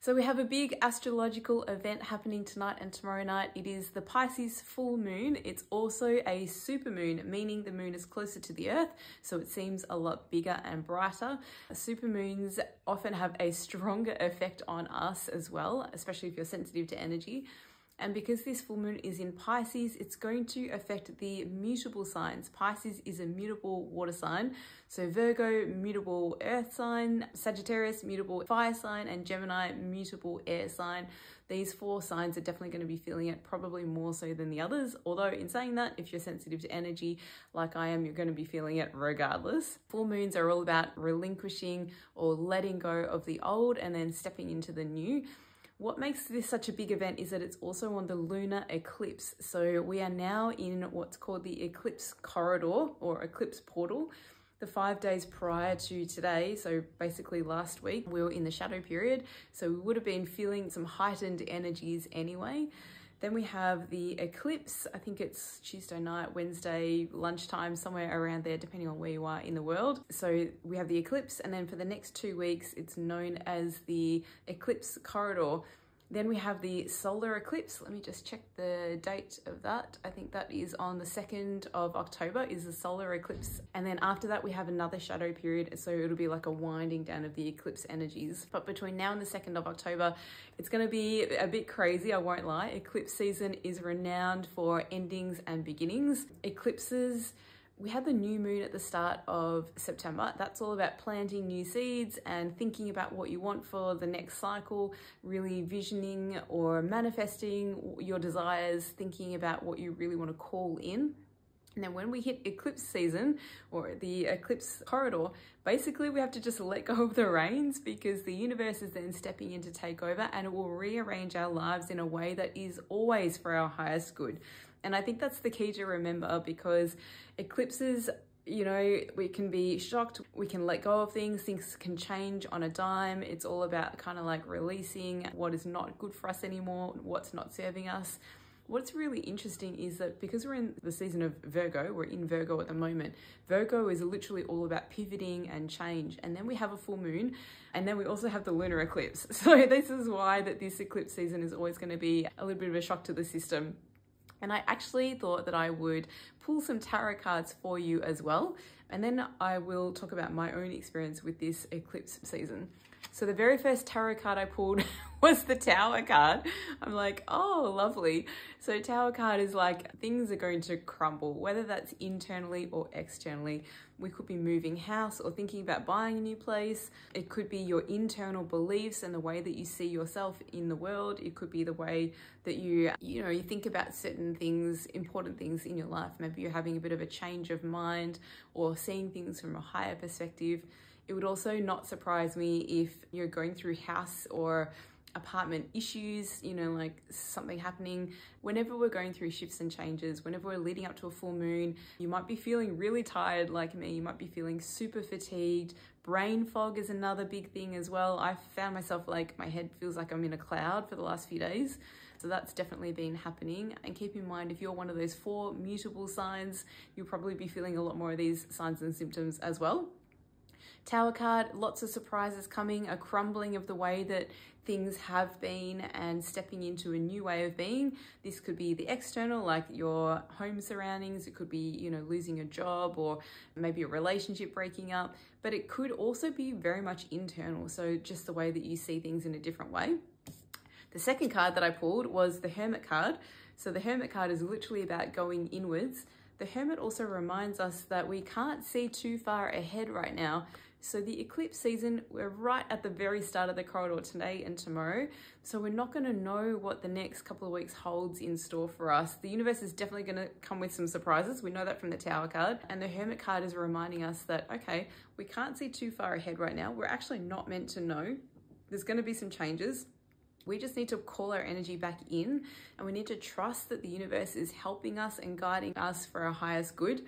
So we have a big astrological event happening tonight and tomorrow night. It is the Pisces full moon. It's also a super moon, meaning the moon is closer to the earth, so it seems a lot bigger and brighter. Super moons often have a stronger effect on us as well, especially if you're sensitive to energy. And because this full moon is in Pisces, it's going to affect the mutable signs. Pisces is a mutable water sign. So Virgo, mutable earth sign, Sagittarius, mutable fire sign, and Gemini, mutable air sign. These 4 signs are definitely going to be feeling it, probably more so than the others. Although in saying that, if you're sensitive to energy like I am, you're going to be feeling it regardless. Full moons are all about relinquishing or letting go of the old and then stepping into the new. What makes this such a big event is that it's also on the lunar eclipse. So we are now in what's called the eclipse corridor or eclipse portal. The 5 days prior to today, so basically last week, we were in the shadow period. So we would have been feeling some heightened energies anyway. Then we have the eclipse. I think it's Tuesday night, Wednesday, lunchtime, somewhere around there, depending on where you are in the world. So we have the eclipse, and then for the next 2 weeks, it's known as the eclipse corridor. Then we have the solar eclipse. Let me just check the date of that. I think that is on the 2nd of October is the solar eclipse. And then after that, we have another shadow period. So it'll be like a winding down of the eclipse energies. But between now and the 2nd of October, it's going to be a bit crazy, I won't lie. Eclipse season is renowned for endings and beginnings. Eclipses, we had the new moon at the start of September. That's all about planting new seeds and thinking about what you want for the next cycle, really visioning or manifesting your desires, thinking about what you really want to call in. And then when we hit eclipse season or the eclipse corridor, basically we have to just let go of the reins because the universe is then stepping in to take over, and it will rearrange our lives in a way that is always for our highest good. And I think that's the key to remember, because eclipses, you know, we can be shocked, we can let go of things can change on a dime. It's all about kind of like releasing what is not good for us anymore, what's not serving us. What's really interesting is that because we're in the season of Virgo, we're in Virgo at the moment, Virgo is literally all about pivoting and change. And then we have a full moon, and then we also have the lunar eclipse. So this is why that this eclipse season is always going to be a little bit of a shock to the system. And I actually thought that I would pull some tarot cards for you as well. And then I will talk about my own experience with this eclipse season. So the very first tarot card I pulled was the Tower card. I'm like, oh, lovely. So Tower card is like things are going to crumble, whether that's internally or externally. We could be moving house or thinking about buying a new place. It could be your internal beliefs and the way that you see yourself in the world. It could be the way that you think about certain things, important things in your life. Maybe you're having a bit of a change of mind or seeing things from a higher perspective. It would also not surprise me if you're going through house or apartment issues, you know, like something happening. Whenever we're going through shifts and changes, whenever we're leading up to a full moon, you might be feeling really tired like me. You might be feeling super fatigued. Brain fog is another big thing as well. I found myself like my head feels like I'm in a cloud for the last few days. So that's definitely been happening. And keep in mind, if you're one of those 4 mutable signs, you'll probably be feeling a lot more of these signs and symptoms as well. Tower card, lots of surprises coming, a crumbling of the way that things have been and stepping into a new way of being. This could be the external, like your home surroundings. It could be, you know, losing a job or maybe a relationship breaking up, but it could also be very much internal. So just the way that you see things in a different way. The second card that I pulled was the Hermit card. So the Hermit card is literally about going inwards. The Hermit also reminds us that we can't see too far ahead right now. So the eclipse season, we're right at the very start of the corridor today and tomorrow. So we're not going to know what the next couple of weeks holds in store for us. The universe is definitely going to come with some surprises. We know that from the Tower card. And the Hermit card is reminding us that, okay, we can't see too far ahead right now. We're actually not meant to know. There's going to be some changes. We just need to call our energy back in, and we need to trust that the universe is helping us and guiding us for our highest good.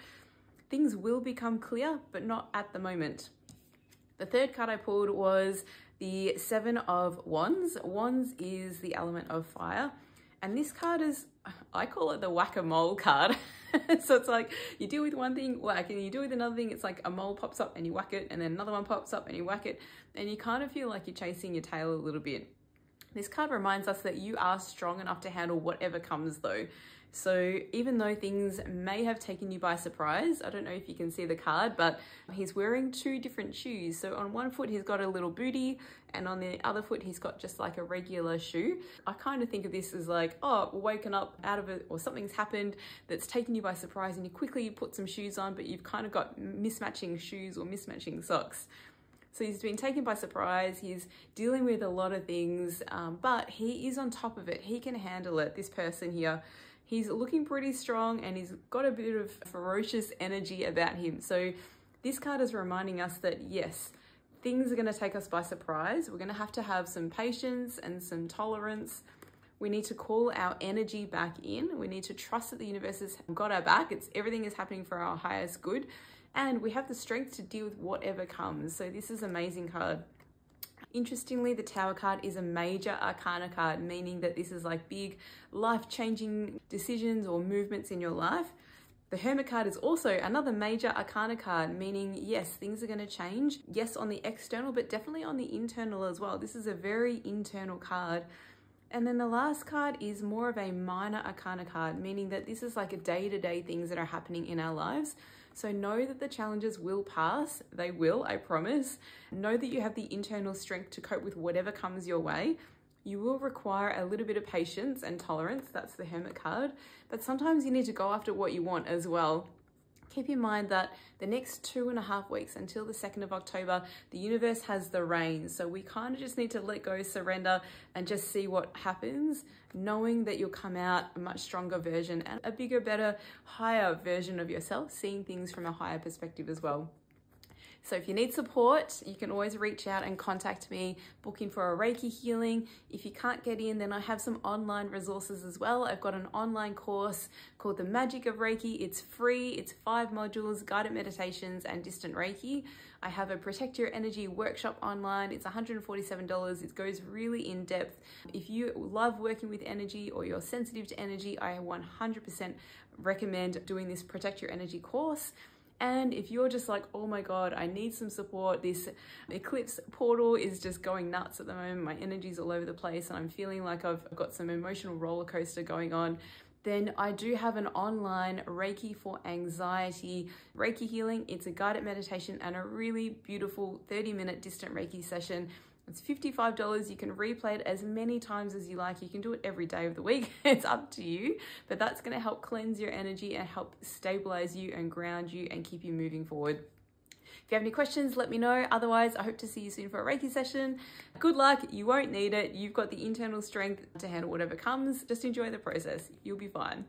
Things will become clear, but not at the moment. The third card I pulled was the 7 of Wands. Wands is the element of fire. And this card is, I call it the whack-a-mole card. So it's like you deal with one thing, whack, and you deal with another thing. It's like a mole pops up and you whack it, and then another one pops up and you whack it. And you kind of feel like you're chasing your tail a little bit. This card reminds us that you are strong enough to handle whatever comes though. So even though things may have taken you by surprise, I don't know if you can see the card, but he's wearing two different shoes. So on one foot, he's got a little bootie, and on the other foot, he's got just like a regular shoe. I kind of think of this as like, oh, woken up out of it, or something's happened that's taken you by surprise, and you put some shoes on, but you've kind of got mismatching shoes or mismatching socks. So he's been taken by surprise, he's dealing with a lot of things, but he is on top of it. He can handle it, this person here. He's looking pretty strong and he's got a bit of ferocious energy about him. So this card is reminding us that yes, things are going to take us by surprise. We're going to have some patience and some tolerance. We need to call our energy back in. We need to trust that the universe has got our back. Everything is happening for our highest good. And we have the strength to deal with whatever comes. So this is an amazing card. Interestingly, the Tower card is a major arcana card, meaning that this is like big life-changing decisions or movements in your life. The Hermit card is also another major arcana card, meaning yes, things are going to change. Yes, on the external, but definitely on the internal as well. This is a very internal card. And then the last card is more of a minor arcana card, meaning that this is like a day-to-day things that are happening in our lives. So know that the challenges will pass. They will, I promise. Know that you have the internal strength to cope with whatever comes your way. You will require a little bit of patience and tolerance. That's the Hermit card. But sometimes you need to go after what you want as well. Keep in mind that the next 2.5 weeks until the 2nd of October, the universe has the reins. So we kind of just need to let go, surrender, and just see what happens, knowing that you'll come out a much stronger version and a bigger, better, higher version of yourself, seeing things from a higher perspective as well. So if you need support, you can always reach out and contact me, book in for a Reiki healing. If you can't get in, then I have some online resources as well. I've got an online course called The Magic of Reiki. It's free. It's 5 modules, guided meditations, and distant Reiki. I have a Protect Your Energy workshop online. It's $147. It goes really in depth. If you love working with energy or you're sensitive to energy, I 100% recommend doing this Protect Your Energy course. And if you're just like, oh my God, I need some support, this eclipse portal is just going nuts at the moment, my energy's all over the place and I'm feeling like I've got some emotional roller coaster going on, then I do have an online Reiki for anxiety Reiki healing. It's a guided meditation and a really beautiful 30-minute distant Reiki session. It's $55. You can replay it as many times as you like. You can do it every day of the week. It's up to you, but that's going to help cleanse your energy and help stabilize you and ground you and keep you moving forward. If you have any questions, let me know. Otherwise, I hope to see you soon for a Reiki session. Good luck. You won't need it. You've got the internal strength to handle whatever comes. Just enjoy the process. You'll be fine.